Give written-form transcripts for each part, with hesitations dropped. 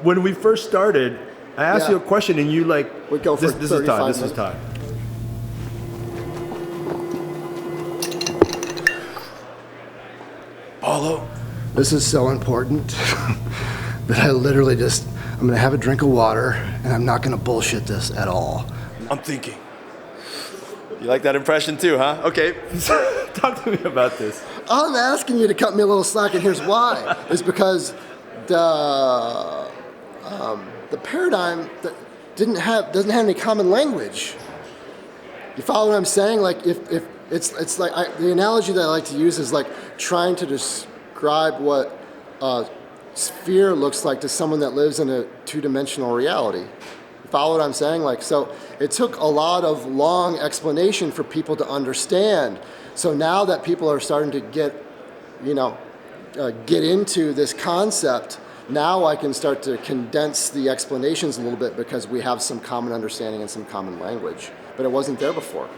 when we first started, I asked you a question and you like, we go for this is Todd, this is minutes. Todd. Paulo. This is so important that I literally I'm going to have a drink of water and I'm not going to bullshit this at all. I'm thinking. You like that impression too, huh? Okay. Talk to me about this. I'm asking you to cut me a little slack, and here's why. It's because the paradigm that doesn't have any common language. You follow what I'm saying? Like if it's like the analogy that I like to use is like trying to describe what a sphere looks like to someone that lives in a two-dimensional reality. You follow what I'm saying? Like, so it took a lot of long explanation for people to understand. So now that people are starting to get into this concept, now I can start to condense the explanations a little bit because we have some common understanding and some common language. But it wasn't there before,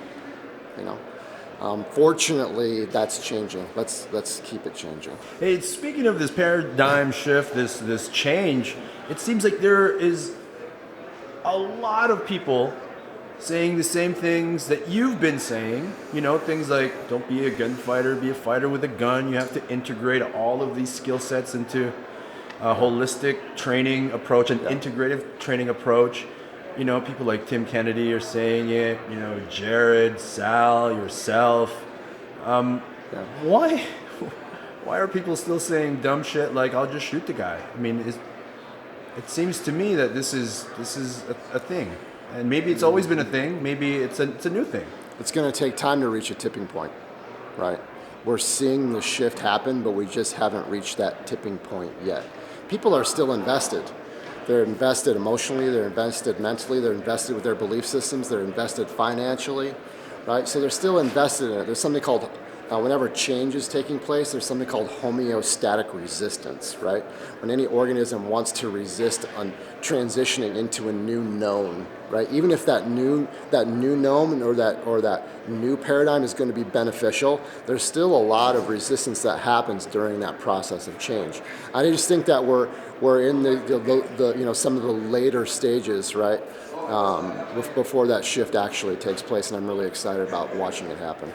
Fortunately, that's changing. Let's keep it changing. Hey, speaking of this paradigm shift, this change, it seems like there is a lot of people saying the same things that you've been saying. Things like don't be a gunfighter, be a fighter with a gun. You have to integrate all of these skill sets into a holistic training approach, an integrative training approach. People like Tim Kennedy are saying it, Jared, Sal, yourself. Why are people still saying dumb shit like, I'll just shoot the guy? I mean, it seems to me that this is a thing. And maybe it's always been a thing. Maybe it's a new thing. It's going to take time to reach a tipping point, right? We're seeing the shift happen, but we just haven't reached that tipping point yet. People are still invested. They're invested emotionally, they're invested mentally, they're invested with their belief systems, they're invested financially, right? So they're still invested in it. There's something called, whenever change is taking place, there's something called homeostatic resistance, right? When any organism wants to resist on transitioning into a new known, right? Even if that new known or that new paradigm is going to be beneficial, there's still a lot of resistance that happens during that process of change. I just think that we're in the some of the later stages, right? Before that shift actually takes place, and I'm really excited about watching it happen.